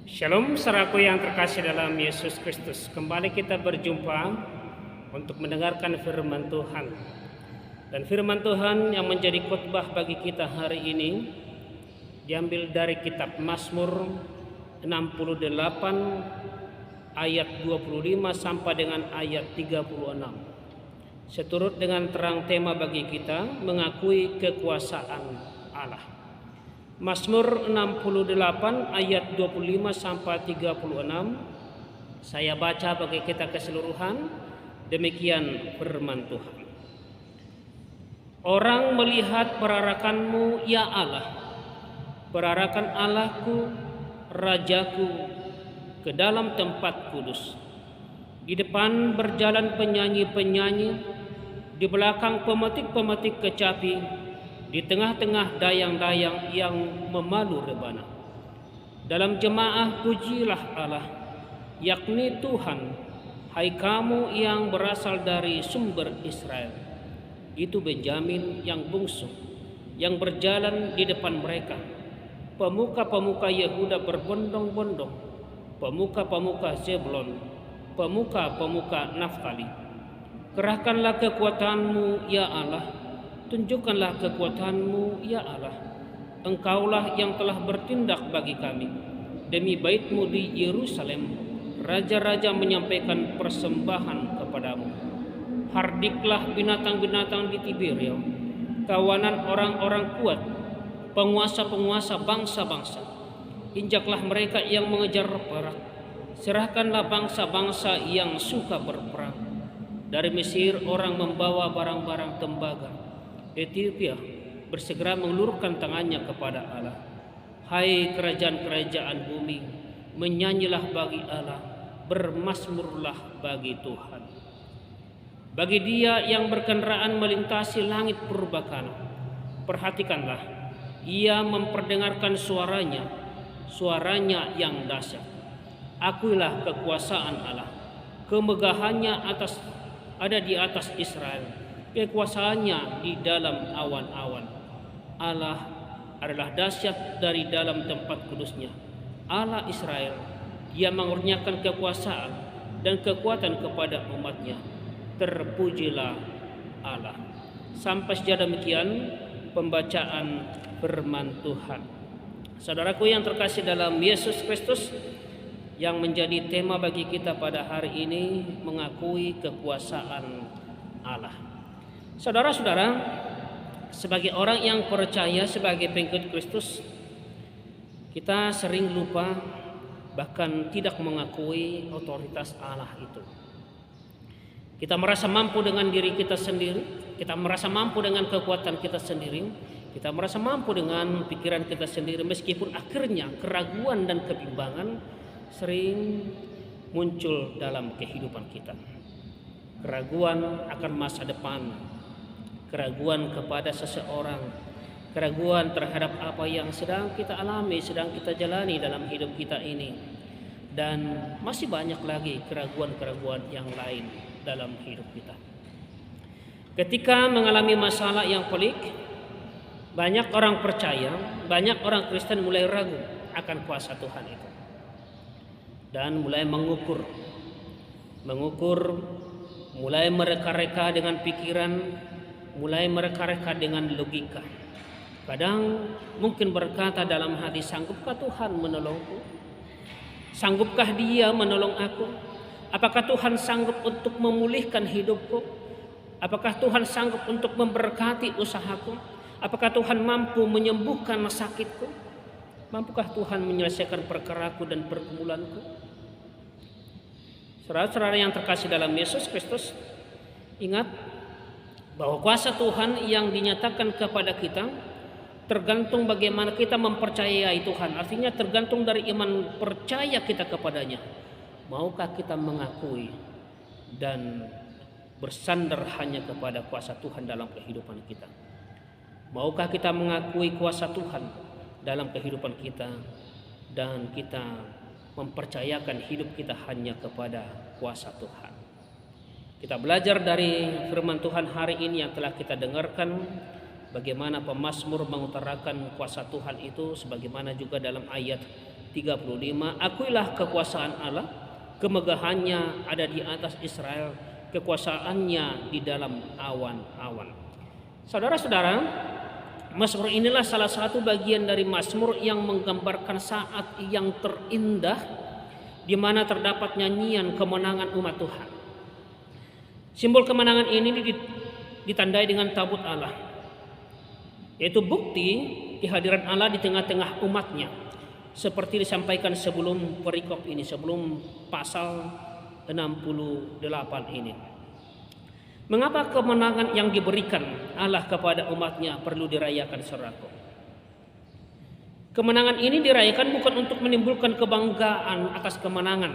Shalom saudaraku yang terkasih dalam Yesus Kristus. Kembali kita berjumpa untuk mendengarkan firman Tuhan. Dan firman Tuhan yang menjadi khotbah bagi kita hari ini diambil dari kitab Mazmur 68 ayat 25 sampai dengan ayat 36. Seturut dengan terang tema bagi kita, mengakui kekuasaan Allah. Mazmur 68 ayat 25 sampai 36. Saya baca bagi kita keseluruhan. Demikian firman Tuhan. Orang melihat perarakanmu ya Allah, perarakan Allahku, Rajaku, ke dalam tempat kudus. Di depan berjalan penyanyi-penyanyi, di belakang pemetik-pemetik kecapi, di tengah-tengah dayang-dayang yang memalu rebana. Dalam jemaah pujilah Allah, yakni Tuhan, hai kamu yang berasal dari sumber Israel. Itu Benjamin yang bungsu, yang berjalan di depan mereka. Pemuka-pemuka Yehuda berbondong-bondong, pemuka-pemuka Zebulon, pemuka-pemuka Naftali. Kerahkanlah kekuatanmu ya Allah, tunjukkanlah kekuatanmu ya Allah. Engkaulah yang telah bertindak bagi kami. Demi bait-Mu di Yerusalem, raja-raja menyampaikan persembahan kepadamu. Hardiklah binatang-binatang di Tiberia, kawanan orang-orang kuat, penguasa-penguasa bangsa-bangsa. Injaklah mereka yang mengejar perak. Serahkanlah bangsa-bangsa yang suka berperang. Dari Mesir orang membawa barang-barang tembaga. Ethiopia bersegera mengulurkan tangannya kepada Allah. Hai kerajaan-kerajaan bumi, menyanyilah bagi Allah, bermasmurlah bagi Tuhan. Bagi Dia yang berkendaraan melintasi langit purbakala, perhatikanlah, Ia memperdengarkan suaranya yang dahsyat. Akuilah kekuasaan Allah, kemegahannya ada di atas Israel, kekuasaannya di dalam awan-awan. Allah adalah dahsyat dari dalam tempat kudusnya. Allah Israel, Dia mengurniakan kekuasaan dan kekuatan kepada umatnya. Terpujilah Allah. Sampai sejauh demikian pembacaan firman Tuhan. Saudaraku yang terkasih dalam Yesus Kristus, yang menjadi tema bagi kita pada hari ini, mengakui kekuasaan Allah. Saudara-saudara, sebagai orang yang percaya, sebagai pengikut Kristus, kita sering lupa, bahkan tidak mengakui otoritas Allah itu. Kita merasa mampu dengan diri kita sendiri, kita merasa mampu dengan kekuatan kita sendiri, kita merasa mampu dengan pikiran kita sendiri, meskipun akhirnya keraguan dan kebimbangan sering muncul dalam kehidupan kita. Keraguan akan masa depan, keraguan kepada seseorang, keraguan terhadap apa yang sedang kita alami, sedang kita jalani dalam hidup kita ini, dan masih banyak lagi keraguan-keraguan yang lain dalam hidup kita. Ketika mengalami masalah yang pelik, banyak orang percaya, banyak orang Kristen mulai ragu akan kuasa Tuhan itu, dan mulai mengukur, mulai mereka-reka dengan pikiran, mulai mereka-reka dengan logika. Kadang mungkin berkata dalam hati, sanggupkah Tuhan menolongku? Sanggupkah Dia menolong aku? Apakah Tuhan sanggup untuk memulihkan hidupku? Apakah Tuhan sanggup untuk memberkati usahaku? Apakah Tuhan mampu menyembuhkan sakitku? Mampukah Tuhan menyelesaikan perkaraku dan pergumulanku? Saudara-saudara yang terkasih dalam Yesus Kristus, ingat bahwa kuasa Tuhan yang dinyatakan kepada kita tergantung bagaimana kita mempercayai Tuhan. Artinya tergantung dari iman percaya kita kepadanya. Maukah kita mengakui dan bersandar hanya kepada kuasa Tuhan dalam kehidupan kita? Maukah kita mengakui kuasa Tuhan dalam kehidupan kita dan kita mempercayakan hidup kita hanya kepada kuasa Tuhan? Kita belajar dari firman Tuhan hari ini yang telah kita dengarkan, bagaimana pemazmur mengutarakan kuasa Tuhan itu, sebagaimana juga dalam ayat 35, akuilah kekuasaan Allah, kemegahannya ada di atas Israel, kekuasaannya di dalam awan-awan. Saudara-saudara, Mazmur inilah salah satu bagian dari Mazmur yang menggambarkan saat yang terindah di mana terdapat nyanyian kemenangan umat Tuhan. Simbol kemenangan ini ditandai dengan tabut Allah, yaitu bukti kehadiran Allah di tengah-tengah umatnya, seperti disampaikan sebelum perikop ini, sebelum pasal 68 ini. Mengapa kemenangan yang diberikan Allah kepada umatnya perlu dirayakan, saudaraku? Kemenangan ini dirayakan bukan untuk menimbulkan kebanggaan atas kemenangan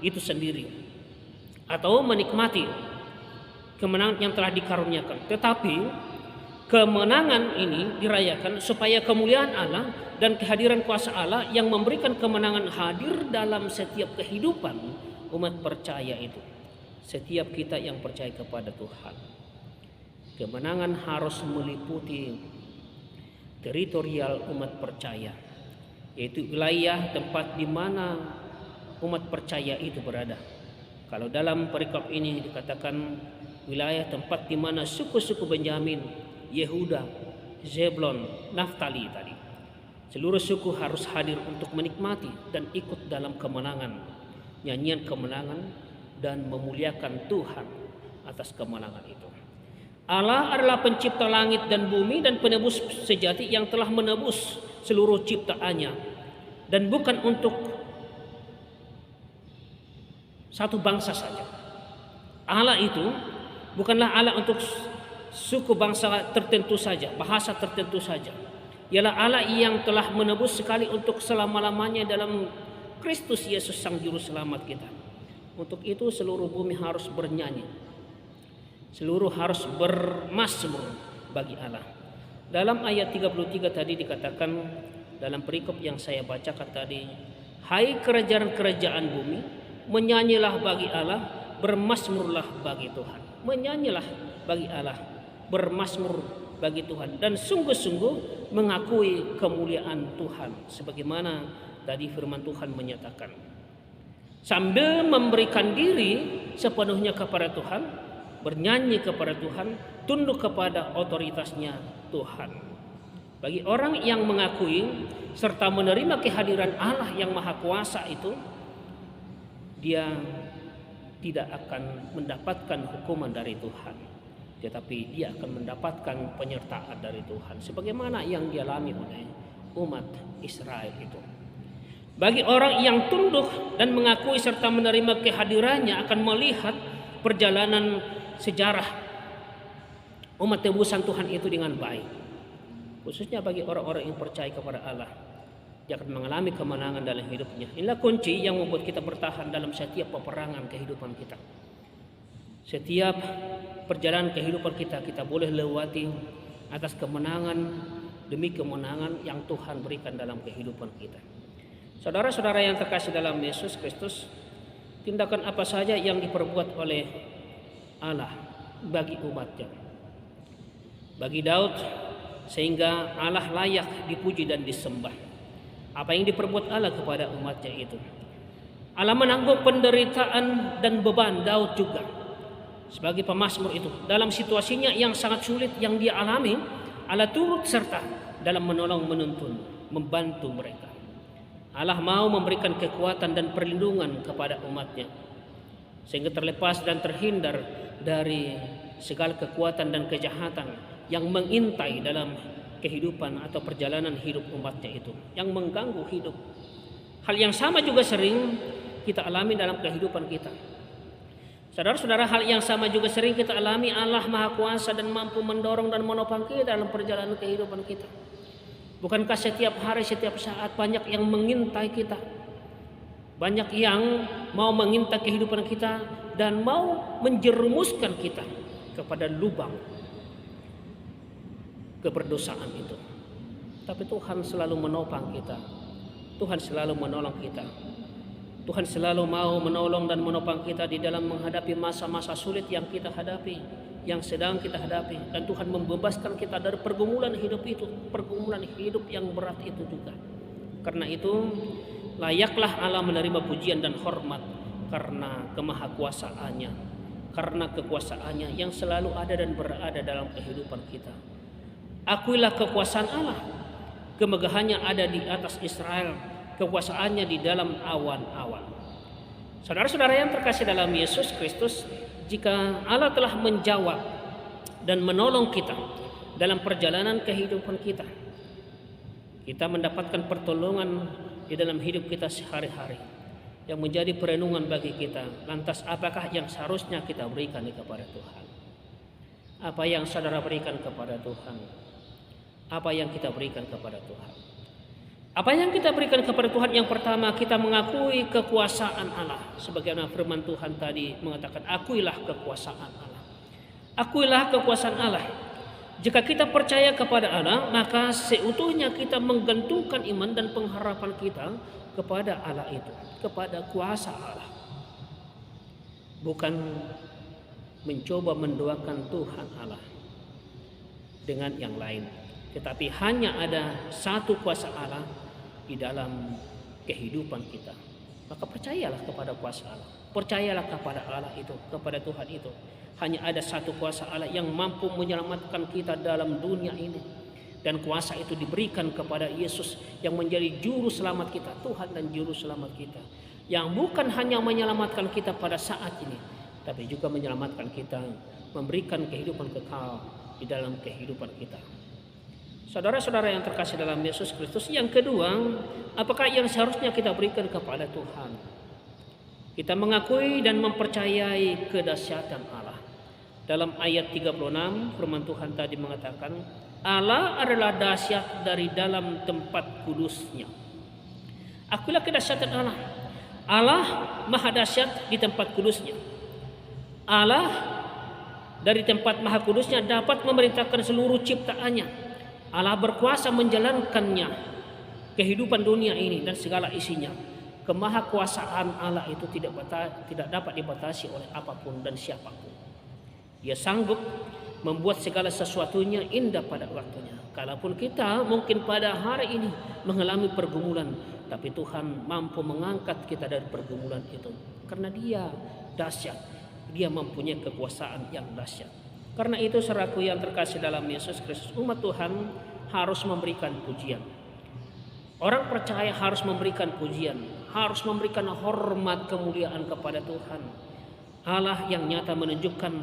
itu sendiri atau menikmati kemenangan yang telah dikaruniakan, tetapi kemenangan ini dirayakan supaya kemuliaan Allah dan kehadiran kuasa Allah yang memberikan kemenangan hadir dalam setiap kehidupan umat percaya itu. Setiap kita yang percaya kepada Tuhan. Kemenangan harus meliputi teritorial umat percaya, yaitu wilayah tempat di mana umat percaya itu berada. Kalau dalam perikop ini dikatakan wilayah tempat di mana suku-suku Benyamin, Yehuda, Zebulon, Naftali tadi. Seluruh suku harus hadir untuk menikmati dan ikut dalam kemenangan, nyanyian kemenangan dan memuliakan Tuhan atas kemenangan itu. Allah adalah pencipta langit dan bumi dan penebus sejati yang telah menebus seluruh ciptaannya, dan bukan untuk satu bangsa saja. Allah itu bukanlah Allah untuk suku bangsa tertentu saja, bahasa tertentu saja. Ialah Allah yang telah menebus sekali untuk selama-lamanya dalam Kristus Yesus Sang Juru Selamat kita. Untuk itu seluruh bumi harus bernyanyi, seluruh harus bermazmur bagi Allah. Dalam ayat 33 tadi dikatakan, dalam perikop yang saya bacakan tadi, hai kerajaan-kerajaan bumi, menyanyilah bagi Allah, bermazmurlah bagi Tuhan. Menyanyilah bagi Allah, bermazmur bagi Tuhan, dan sungguh-sungguh mengakui kemuliaan Tuhan, sebagaimana tadi firman Tuhan menyatakan. Sambil memberikan diri sepenuhnya kepada Tuhan, bernyanyi kepada Tuhan, tunduk kepada otoritasnya Tuhan. Bagi orang yang mengakui serta menerima kehadiran Allah yang Maha Kuasa itu, dia tidak akan mendapatkan hukuman dari Tuhan, tetapi dia akan mendapatkan penyertaan dari Tuhan, sebagaimana yang dialami oleh umat Israel itu. Bagi orang yang tunduk dan mengakui serta menerima kehadirannya akan melihat perjalanan sejarah umat tebusan Tuhan itu dengan baik. Khususnya bagi orang-orang yang percaya kepada Allah, dia akan mengalami kemenangan dalam hidupnya. Inilah kunci yang membuat kita bertahan dalam setiap peperangan kehidupan kita. Setiap perjalanan kehidupan kita, kita boleh lewati atas kemenangan demi kemenangan yang Tuhan berikan dalam kehidupan kita. Saudara-saudara yang terkasih dalam Yesus Kristus, tindakan apa saja yang diperbuat oleh Allah bagi umatnya, bagi Daud, sehingga Allah layak dipuji dan disembah. Apa yang diperbuat Allah kepada umatnya itu. Allah menanggung penderitaan dan beban Daud juga sebagai pemazmur itu. Dalam situasinya yang sangat sulit yang dia alami, Allah turut serta dalam menolong, menuntun, membantu mereka. Allah mau memberikan kekuatan dan perlindungan kepada umatnya, sehingga terlepas dan terhindar dari segala kekuatan dan kejahatan yang mengintai dalam kehidupan atau perjalanan hidup umatnya itu, yang mengganggu hidup. Hal yang sama juga sering kita alami dalam kehidupan kita. Saudara-saudara, hal yang sama juga sering kita alami. Allah Maha Kuasa dan mampu mendorong dan menopang kita dalam perjalanan kehidupan kita. Bukankah setiap hari, setiap saat banyak yang mengintai kita, banyak yang mau mengintai kehidupan kita dan mau menjerumuskan kita kepada lubang keberdosaan itu. Tapi Tuhan selalu menopang kita, Tuhan selalu menolong kita, Tuhan selalu mau menolong dan menopang kita di dalam menghadapi masa-masa sulit yang kita hadapi, yang sedang kita hadapi. Dan Tuhan membebaskan kita dari pergumulan hidup itu, pergumulan hidup yang berat itu juga. Karena itu Layaklah Allah menerima pujian dan hormat karena kemahakuasaannya, karena kekuasaannya yang selalu ada dan berada dalam kehidupan kita. Akuilah kekuasaan Allah, kemegahannya ada di atas Israel, kekuasaannya di dalam awan-awan. Saudara-saudara yang terkasih dalam Yesus Kristus, jika Allah telah menjawab dan menolong kita dalam perjalanan kehidupan kita, kita mendapatkan pertolongan di dalam hidup kita sehari-hari yang menjadi perenungan bagi kita. Lantas apakah yang seharusnya kita berikan kepada Tuhan? Apa yang saudara berikan kepada Tuhan? Apa yang kita berikan kepada Tuhan? Apa yang kita berikan kepada Tuhan? Yang pertama, kita mengakui kekuasaan Allah. Sebagaimana firman Tuhan tadi mengatakan, akuilah kekuasaan Allah. Akuilah kekuasaan Allah. Jika kita percaya kepada Allah, maka seutuhnya kita menggantungkan iman dan pengharapan kita kepada Allah itu, kepada kuasa Allah. Bukan mencoba mendoakan Tuhan Allah dengan yang lain, tetapi hanya ada satu kuasa Allah di dalam kehidupan kita. Maka percayalah kepada kuasa Allah. Percayalah kepada Allah itu, kepada Tuhan itu. Hanya ada satu kuasa Allah yang mampu menyelamatkan kita dalam dunia ini. Dan kuasa itu diberikan kepada Yesus yang menjadi juru selamat kita, Tuhan dan juru selamat kita. Yang bukan hanya menyelamatkan kita pada saat ini, tapi juga menyelamatkan kita, memberikan kehidupan kekal di dalam kehidupan kita. Saudara-saudara yang terkasih dalam Yesus Kristus, yang kedua, apakah yang seharusnya kita berikan kepada Tuhan? Kita mengakui dan mempercayai kedahsyatan Allah. Dalam ayat 36 firman Tuhan tadi mengatakan, Allah adalah dahsyat dari dalam tempat kudusnya. Akuilah kedahsyatan Allah. Allah maha dahsyat di tempat kudusnya. Allah dari tempat maha kudusnya dapat memerintahkan seluruh ciptaannya. Allah berkuasa menjalankannya, kehidupan dunia ini dan segala isinya. Kemahakuasaan Allah itu tidak dapat dibatasi oleh apapun dan siapapun. Dia sanggup membuat segala sesuatunya indah pada waktunya. Kalaupun kita mungkin pada hari ini mengalami pergumulan, tapi Tuhan mampu mengangkat kita dari pergumulan itu. Karena Dia dahsyat, Dia mempunyai kekuasaan yang dahsyat. Karena itu saudaraku yang terkasih dalam Yesus Kristus, umat Tuhan harus memberikan pujian. Orang percaya harus memberikan pujian, harus memberikan hormat kemuliaan kepada Tuhan. Allah yang nyata menunjukkan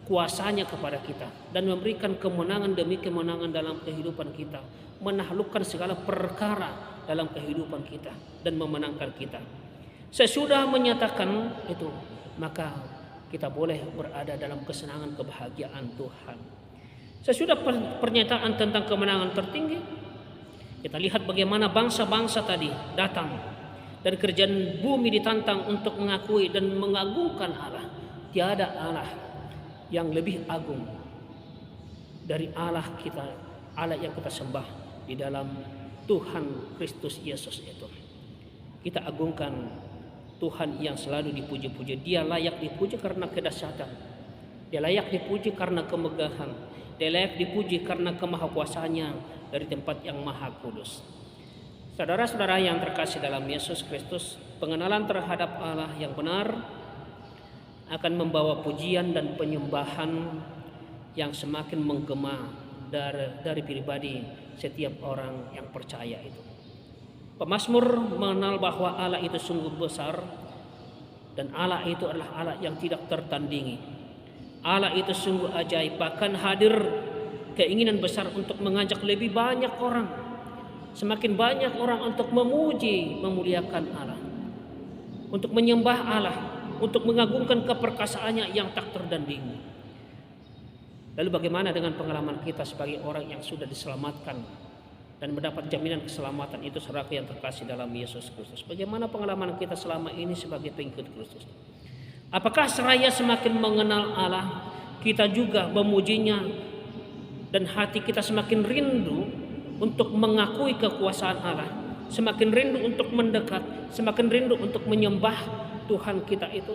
kuasanya kepada kita dan memberikan kemenangan demi kemenangan dalam kehidupan kita, menaklukkan segala perkara dalam kehidupan kita dan memenangkan kita. Sesudah menyatakan itu, maka kita boleh berada dalam kesenangan kebahagiaan Tuhan. Sesudah pernyataan tentang kemenangan tertinggi, kita lihat bagaimana bangsa-bangsa tadi datang dan kerajaan bumi ditantang untuk mengakui dan mengagungkan Allah. Tiada Allah yang lebih agung dari Allah kita, Allah yang kita sembah di dalam Tuhan Kristus Yesus itu. Kita agungkan Tuhan yang selalu dipuji-puji. Dia layak dipuji karena kedahsyatan. Dia layak dipuji karena kemegahan. Dia layak dipuji karena kemahakuasaannya dari tempat yang maha kudus. Saudara-saudara yang terkasih dalam Yesus Kristus, pengenalan terhadap Allah yang benar akan membawa pujian dan penyembahan yang semakin menggema dari pribadi setiap orang yang percaya itu. Pemazmur mengenal bahwa Allah itu sungguh besar dan Allah itu adalah Allah yang tidak tertandingi. Allah itu sungguh ajaib, bahkan hadir keinginan besar untuk mengajak lebih banyak orang, semakin banyak orang untuk memuji, memuliakan Allah, untuk menyembah Allah, untuk mengagungkan keperkasaannya yang tak tertandingi. Lalu bagaimana dengan pengalaman kita sebagai orang yang sudah diselamatkan dan mendapat jaminan keselamatan itu, saudara yang terkasih dalam Yesus Kristus? Bagaimana pengalaman kita selama ini sebagai pengikut Kristus? Apakah seraya semakin mengenal Allah, kita juga memujinya dan hati kita semakin rindu untuk mengakui kekuasaan Allah, semakin rindu untuk mendekat, semakin rindu untuk menyembah Tuhan kita itu?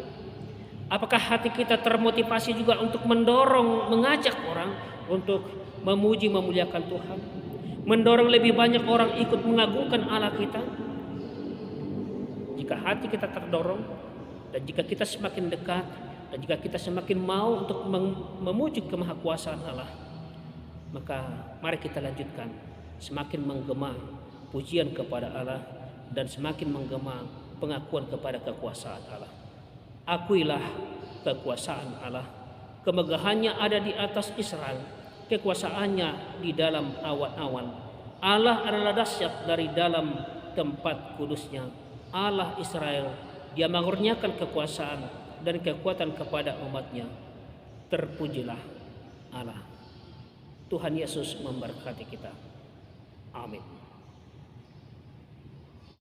Apakah hati kita termotivasi juga untuk mendorong, mengajak orang untuk memuji, memuliakan Tuhan, mendorong lebih banyak orang ikut mengagungkan Allah kita? jika hati kita terdorong, dan jika kita semakin dekat, dan jika kita semakin mau untuk memuji kemahakuasaan Allah, maka mari kita lanjutkan semakin menggema pujian kepada Allah dan semakin menggema pengakuan kepada kekuasaan Allah. Akuilah kekuasaan Allah, kemegahannya ada di atas Israel, kekuasaannya di dalam awan-awan. Allah adalah dahsyat dari dalam tempat kudusnya. Allah Israel, Dia mengurniakan kekuasaan dan kekuatan kepada umatnya. Terpujilah Allah. Tuhan Yesus memberkati kita. Amin.